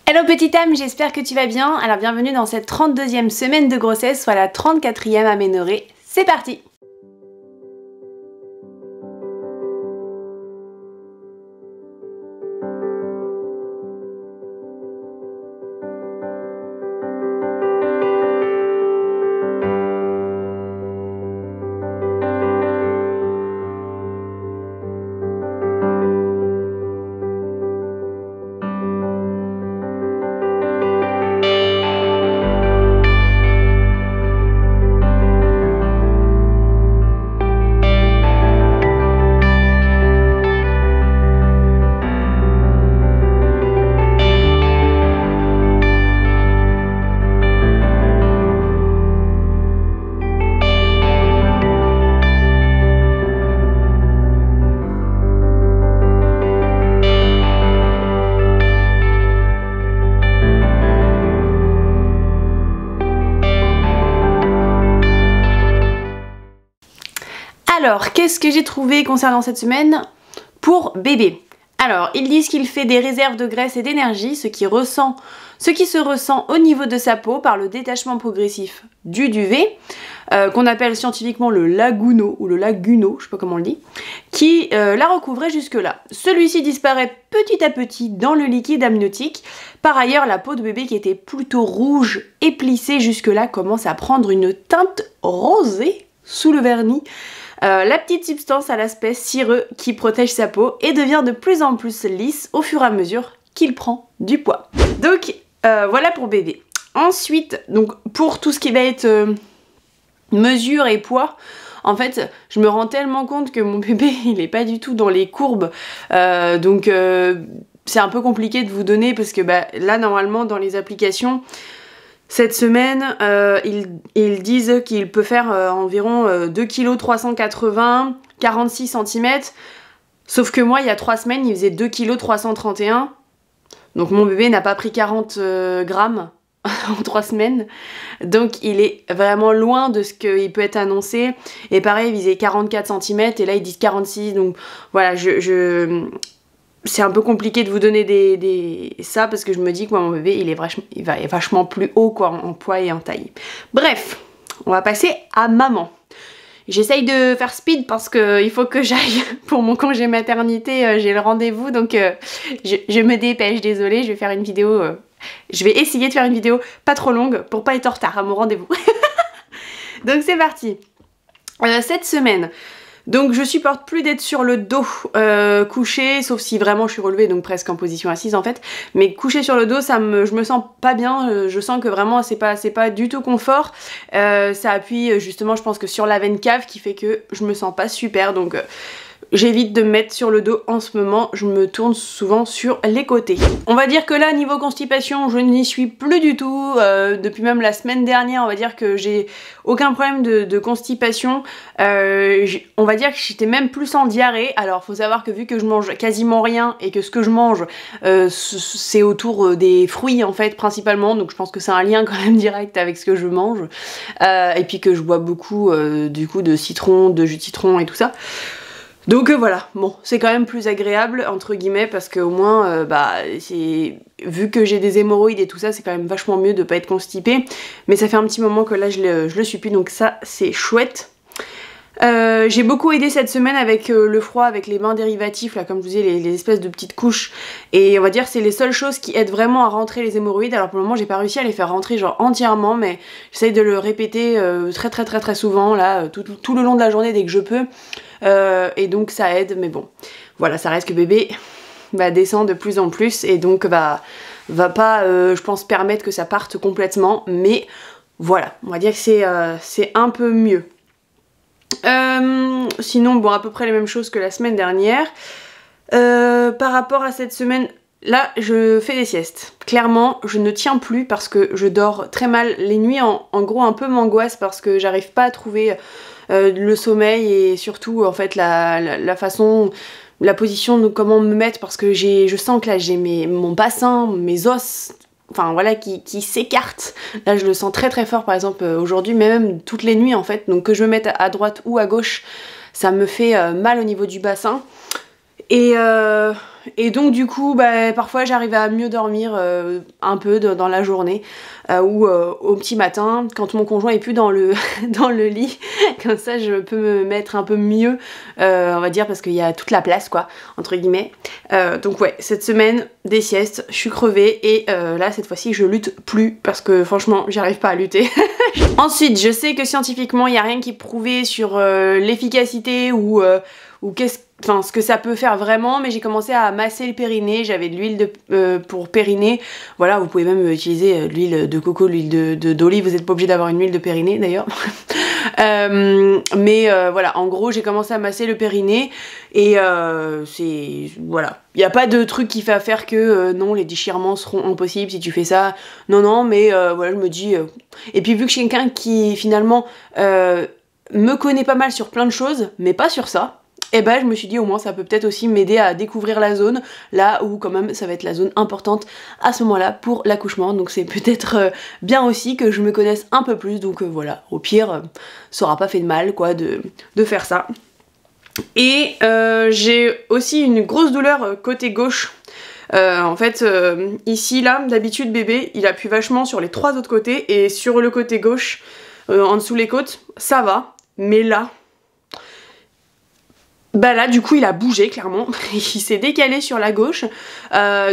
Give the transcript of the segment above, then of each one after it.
Hello petite âme, j'espère que tu vas bien. Alors bienvenue dans cette 32e semaine de grossesse, soit la 34e aménorrhée. C'est parti! Alors, qu'est-ce que j'ai trouvé concernant cette semaine pour bébé? Alors, ils disent qu'il fait des réserves de graisse et d'énergie, ce qui se ressent au niveau de sa peau par le détachement progressif du duvet, qu'on appelle scientifiquement le laguno, ou le laguno, je sais pas comment on le dit, qui la recouvrait jusque-là. Celui-ci disparaît petit à petit dans le liquide amniotique. Par ailleurs, la peau de bébé qui était plutôt rouge et plissée jusque-là commence à prendre une teinte rosée sous le vernis. La petite substance à l'aspect cireux qui protège sa peau et devient de plus en plus lisse au fur et à mesure qu'il prend du poids. Donc voilà pour bébé. Ensuite, donc pour tout ce qui va être mesure et poids, en fait je me rends tellement compte que mon bébé il est pas du tout dans les courbes, donc c'est un peu compliqué de vous donner parce que là normalement dans les applications cette semaine, ils disent qu'il peut faire environ 2 kg 380, 46 cm. Sauf que moi, il y a 3 semaines, il faisait 2 kg 331. Donc mon bébé n'a pas pris 40 grammes en 3 semaines. Donc il est vraiment loin de ce qu'il peut être annoncé. Et pareil, il faisait 44 cm et là ils disent 46. Donc voilà, c'est un peu compliqué de vous donner ça parce que je me dis que moi, mon bébé il va vachement plus haut quoi, en poids et en taille. Bref, on va passer à maman. J'essaye de faire speed parce qu'il faut que j'aille pour mon congé maternité, j'ai le rendez-vous donc je me dépêche, désolée, je vais faire une vidéo, je vais essayer de faire une vidéo pas trop longue pour pas être en retard à mon rendez-vous. Donc c'est parti. Cette semaine, donc je supporte plus d'être sur le dos couché, sauf si vraiment je suis relevée, donc presque en position assise en fait. Mais couché sur le dos, je me sens pas bien, je sens que vraiment c'est pas du tout confort. Ça appuie justement je pense que sur la veine cave qui fait que je me sens pas super, donc j'évite de me mettre sur le dos en ce moment, je me tourne souvent sur les côtés. On va dire que là, niveau constipation, je n'y suis plus du tout. Depuis même la semaine dernière, on va dire que j'ai aucun problème de constipation. On va dire que j'étais même plus en diarrhée. Alors, faut savoir que vu que je mange quasiment rien et que ce que je mange, c'est autour des fruits en fait, principalement. Donc, je pense que c'est un lien quand même direct avec ce que je mange. Et puis que je bois beaucoup, du coup, de citron, de jus de citron et tout ça. Donc voilà, bon, c'est quand même plus agréable, entre guillemets, parce qu'au moins, vu que j'ai des hémorroïdes et tout ça, c'est quand même vachement mieux de pas être constipée. Mais ça fait un petit moment que là, je le suis plus, donc ça, c'est chouette. J'ai beaucoup aidé cette semaine avec le froid, avec les bains dérivatifs, là, comme je vous disais, les espèces de petites couches. Et on va dire c'est les seules choses qui aident vraiment à rentrer les hémorroïdes. Alors pour le moment, j'ai pas réussi à les faire rentrer genre entièrement, mais j'essaye de le répéter très souvent, là, tout le long de la journée dès que je peux. Et donc ça aide, mais bon, voilà, ça reste que bébé descend de plus en plus et donc va pas, je pense, permettre que ça parte complètement, mais voilà, on va dire que c'est un peu mieux. Sinon, bon, à peu près les mêmes choses que la semaine dernière. Par rapport à cette semaine, là, je fais des siestes. Clairement, je ne tiens plus parce que je dors très mal. Les nuits, en gros, un peu m'angoissent parce que j'arrive pas à trouver le sommeil et surtout, en fait, la façon, la position de comment me mettre parce que je sens que là, j'ai mon bassin, mes os, enfin voilà, qui s'écartent. Là, je le sens très fort, par exemple, aujourd'hui, mais même toutes les nuits, en fait. Donc, que je me mette à droite ou à gauche, ça me fait mal au niveau du bassin. Et et donc du coup bah, parfois j'arrive à mieux dormir un peu dans la journée ou au petit matin quand mon conjoint est plus dans le, dans le lit, comme ça je peux me mettre un peu mieux on va dire parce qu'il y a toute la place quoi entre guillemets. Donc ouais, cette semaine des siestes, je suis crevée et là cette fois-ci je lutte plus parce que franchement j'arrive pas à lutter. Ensuite je sais que scientifiquement il n'y a rien qui est prouvé sur l'efficacité ou ce que ça peut faire vraiment, mais j'ai commencé à masser le périnée, j'avais de l'huile pour périnée, voilà, vous pouvez même utiliser de l'huile de coco, l'huile d'olive, vous n'êtes pas obligé d'avoir une huile de périnée d'ailleurs. Voilà, en gros j'ai commencé à masser le périnée et c'est... voilà. Il n'y a pas de truc qui fait à faire que non, les déchirements seront impossibles si tu fais ça, non, mais voilà, je me dis... Et puis vu que je suis quelqu'un qui finalement me connaît pas mal sur plein de choses, mais pas sur ça, et ben je me suis dit au moins ça peut peut-être aussi m'aider à découvrir la zone, là où quand même ça va être la zone importante à ce moment-là pour l'accouchement, donc c'est peut-être bien aussi que je me connaisse un peu plus, donc voilà, au pire, ça aura pas fait de mal quoi de faire ça. Et j'ai aussi une grosse douleur côté gauche. En fait, ici là, d'habitude bébé, il appuie vachement sur les 3 autres côtés et sur le côté gauche, en dessous les côtes, ça va, mais là... Bah là du coup il a bougé clairement, il s'est décalé sur la gauche,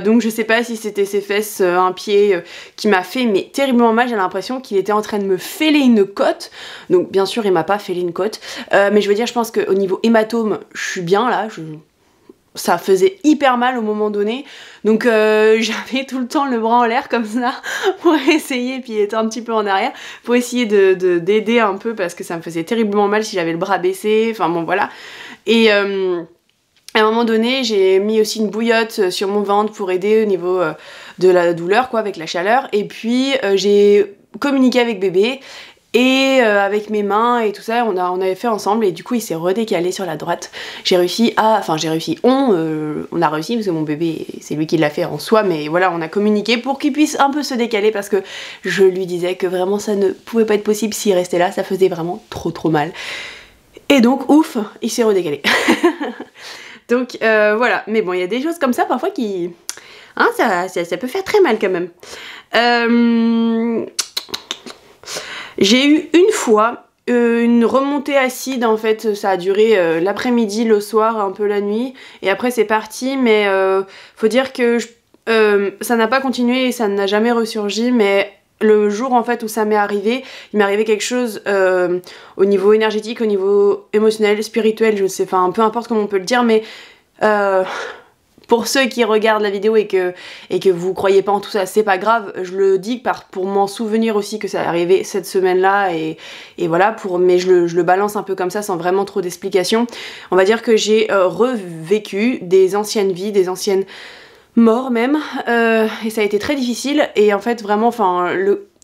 donc je sais pas si c'était ses fesses, un pied qui m'a fait mais terriblement mal, j'ai l'impression qu'il était en train de me fêler une côte, donc bien sûr il m'a pas fêlé une côte, mais je veux dire je pense qu'au niveau hématome je suis bien là, ça faisait hyper mal au moment donné, donc j'avais tout le temps le bras en l'air comme ça pour essayer, puis il était un petit peu en arrière pour essayer d'aider un peu parce que ça me faisait terriblement mal si j'avais le bras baissé, enfin bon voilà. Et à un moment donné j'ai mis aussi une bouillotte sur mon ventre pour aider au niveau de la douleur quoi, avec la chaleur, et puis j'ai communiqué avec bébé et avec mes mains et tout ça on avait fait ensemble, et du coup il s'est redécalé sur la droite. J'ai réussi à... Enfin j'ai réussi, on a réussi parce que mon bébé c'est lui qui l'a fait en soi, mais voilà on a communiqué pour qu'il puisse un peu se décaler parce que je lui disais que vraiment ça ne pouvait pas être possible s'il restait là, ça faisait vraiment trop mal. Et donc ouf, il s'est redécalé. Donc voilà, mais bon il y a des choses comme ça parfois qui... Hein, ça peut faire très mal quand même. J'ai eu une fois une remontée acide en fait, ça a duré l'après-midi, le soir, un peu la nuit, et après c'est parti, mais faut dire que ça n'a pas continué et ça n'a jamais ressurgi, mais le jour en fait où ça m'est arrivé, il m'est arrivé quelque chose au niveau énergétique, au niveau émotionnel, spirituel, je sais, enfin peu importe comment on peut le dire, mais pour ceux qui regardent la vidéo et que vous croyez pas en tout ça, c'est pas grave, je le dis pour m'en souvenir aussi que ça est arrivé cette semaine-là, et voilà, mais je le balance un peu comme ça sans vraiment trop d'explications. On va dire que j'ai revécu des anciennes vies, des anciennes morts même, et ça a été très difficile, et en fait vraiment, enfin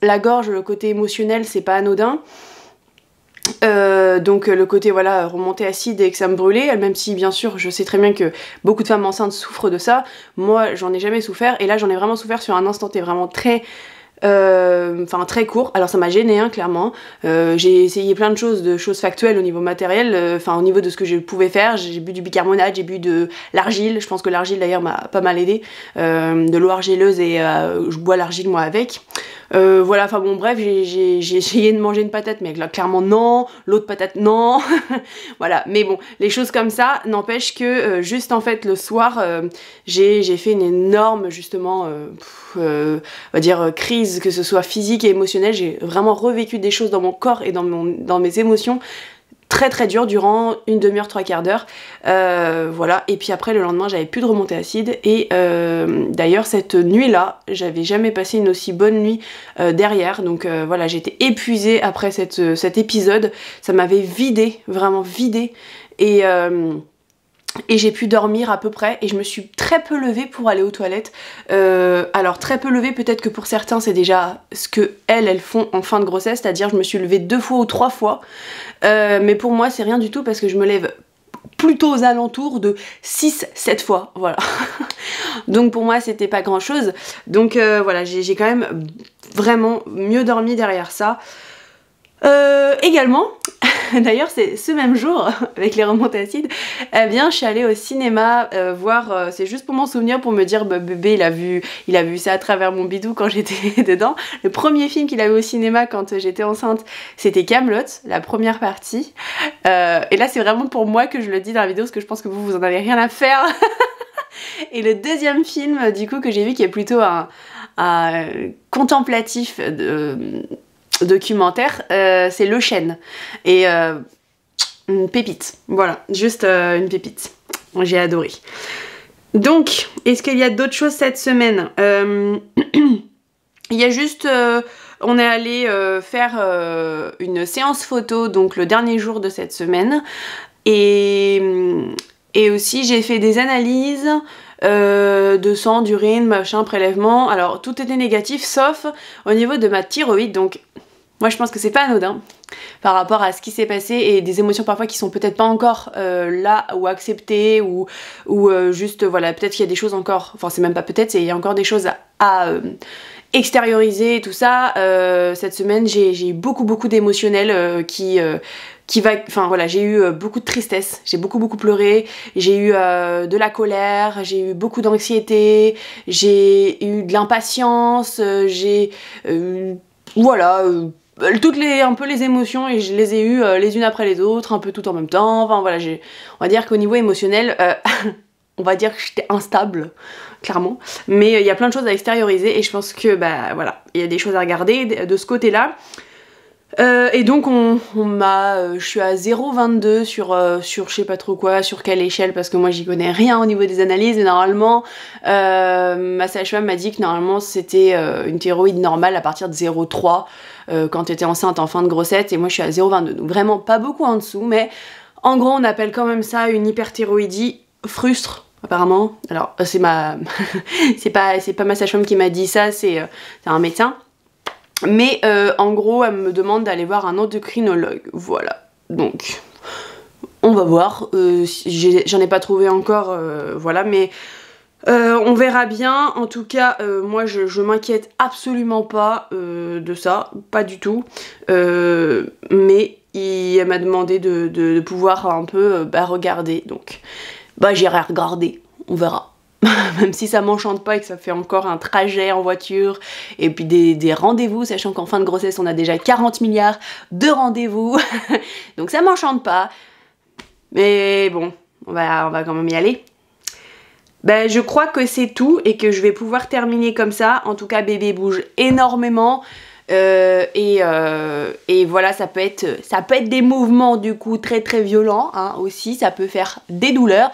la gorge, le côté émotionnel c'est pas anodin. Donc le côté voilà remontée acide et que ça me brûlait, même si bien sûr je sais très bien que beaucoup de femmes enceintes souffrent de ça, moi j'en ai jamais souffert, et là j'en ai vraiment souffert sur un instant T vraiment très très court. Alors ça m'a gêné hein, clairement, j'ai essayé plein de choses factuelles au niveau matériel, au niveau de ce que je pouvais faire, j'ai bu du bicarbonate, j'ai bu de l'argile, je pense que l'argile d'ailleurs m'a pas mal aidé, de l'eau argileuse, et je bois l'argile moi avec. Voilà, enfin bon bref, j'ai essayé de manger une patate, mais là clairement non, l'autre patate non. Voilà, mais bon, les choses comme ça n'empêchent que juste en fait le soir j'ai fait une énorme justement on va dire crise, que ce soit physique et émotionnelle. J'ai vraiment revécu des choses dans mon corps et dans mes émotions très dur durant une demi-heure, 3/4 d'heure, voilà, et puis après le lendemain j'avais plus de remontée acide, et d'ailleurs cette nuit là j'avais jamais passé une aussi bonne nuit derrière, donc voilà, j'étais épuisée après cet épisode, ça m'avait vidé, vraiment vidé, et j'ai pu dormir à peu près, et je me suis très peu levée pour aller aux toilettes. Alors très peu levée, peut-être que pour certains c'est déjà ce que elles font en fin de grossesse, c'est-à-dire je me suis levée 2 fois ou 3 fois, mais pour moi c'est rien du tout parce que je me lève plutôt aux alentours de 6-7 fois, voilà. Donc pour moi c'était pas grand chose, donc voilà, j'ai quand même vraiment mieux dormi derrière ça. Également, d'ailleurs c'est ce même jour, avec les remontées acides, eh bien je suis allée au cinéma voir, c'est juste pour mon souvenir, pour me dire bah, bébé il a vu ça à travers mon bidou quand j'étais dedans. Le premier film qu'il a vu au cinéma quand j'étais enceinte, c'était Kaamelott, la première partie. Et là c'est vraiment pour moi que je le dis dans la vidéo, parce que je pense que vous en avez rien à faire. Et le deuxième film du coup que j'ai vu, qui est plutôt un contemplatif documentaire, c'est Le Chêne. Et une pépite, voilà, juste une pépite. J'ai adoré. Donc, est-ce qu'il y a d'autres choses cette semaine? Il y a juste... on est allé faire une séance photo, donc le dernier jour de cette semaine. Et aussi, j'ai fait des analyses de sang, d'urine, machin, prélèvement. Alors, tout était négatif, sauf au niveau de ma thyroïde. Donc, moi, je pense que c'est pas anodin par rapport à ce qui s'est passé et des émotions parfois qui sont peut-être pas encore là ou acceptées ou juste, voilà, peut-être qu'il y a des choses encore... Enfin, c'est même pas peut-être, il y a encore des choses à extérioriser et tout ça. Cette semaine, j'ai eu beaucoup d'émotionnel enfin voilà, j'ai eu beaucoup de tristesse, j'ai beaucoup pleuré, j'ai eu de la colère, j'ai eu beaucoup d'anxiété, j'ai eu de l'impatience, j'ai voilà, toutes un peu les émotions, et je les ai eues les unes après les autres, un peu tout en même temps. Enfin voilà, on va dire qu'au niveau émotionnel, on va dire que j'étais instable, clairement. Mais il y a plein de choses à extérioriser, et je pense que bah voilà, il y a des choses à regarder de ce côté-là. Et donc je suis à 0,22 sur je sais pas trop quoi, sur quelle échelle, parce que moi j'y connais rien au niveau des analyses, et normalement ma sage-femme m'a dit que normalement c'était une thyroïde normale à partir de 0,3 quand tu étais enceinte en fin de grossesse, et moi je suis à 0,22, donc vraiment pas beaucoup en dessous, mais en gros on appelle quand même ça une hyperthyroïdie frustre apparemment. Alors c'est c'est pas ma sage-femme qui m'a dit ça, c'est un médecin. Mais en gros, elle me demande d'aller voir un endocrinologue. Voilà. Donc, on va voir. J'en ai pas trouvé encore. Voilà. Mais on verra bien. En tout cas, moi, je m'inquiète absolument pas de ça. Pas du tout. Mais elle m'a demandé de pouvoir un peu regarder. Donc, bah, j'irai regarder. On verra. Même si ça m'enchante pas et que ça fait encore un trajet en voiture, et puis des rendez-vous, sachant qu'en fin de grossesse on a déjà 40 milliards de rendez-vous, donc ça m'enchante pas, mais bon, on va quand même y aller. Ben, je crois que c'est tout, et que je vais pouvoir terminer comme ça. En tout cas, bébé bouge énormément, et voilà, ça peut être des mouvements du coup très violents, hein, aussi, ça peut faire des douleurs.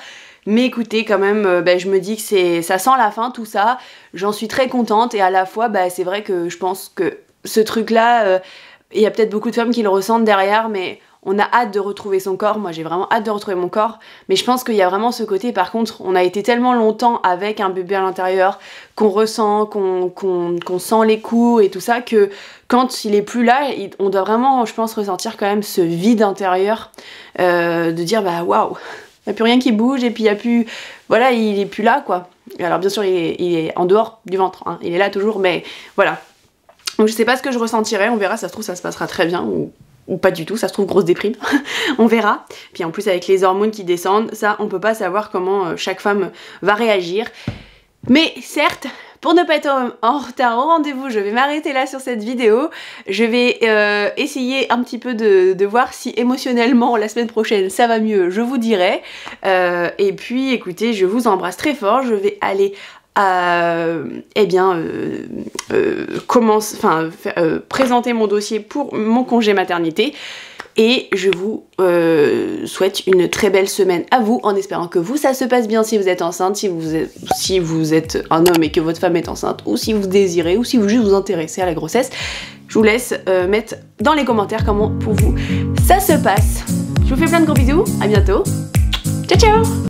Mais écoutez, quand même, je me dis que ça sent la fin tout ça, j'en suis très contente, et à la fois c'est vrai que je pense que ce truc là, il y a peut-être beaucoup de femmes qui le ressentent derrière, mais on a hâte de retrouver son corps. Moi j'ai vraiment hâte de retrouver mon corps, mais je pense qu'il y a vraiment ce côté, par contre on a été tellement longtemps avec un bébé à l'intérieur, qu'on ressent, qu'on sent les coups et tout ça, que quand il est plus là, on doit vraiment, je pense, ressentir quand même ce vide intérieur, de dire bah waouh, il n'y a plus rien qui bouge, et puis il n'y a plus... Voilà, il est plus là, quoi. Alors bien sûr, il est en dehors du ventre, hein. Il est là toujours, mais voilà. Donc je sais pas ce que je ressentirai, on verra, ça se trouve ça se passera très bien, ou pas du tout, ça se trouve grosse déprime, on verra. Puis en plus avec les hormones qui descendent, ça on peut pas savoir comment chaque femme va réagir. Mais certes, pour ne pas être en retard au rendez-vous, je vais m'arrêter là sur cette vidéo. Je vais essayer un petit peu de voir si émotionnellement la semaine prochaine ça va mieux, je vous dirai. Et puis écoutez, je vous embrasse très fort, je vais aller présenter mon dossier pour mon congé maternité. Et je vous souhaite une très belle semaine à vous, en espérant que vous, ça se passe bien si vous êtes enceinte, si vous êtes un homme et que votre femme est enceinte, ou si vous désirez, ou si vous juste vous intéressez à la grossesse. Je vous laisse mettre dans les commentaires comment pour vous ça se passe. Je vous fais plein de gros bisous, à bientôt, ciao ciao.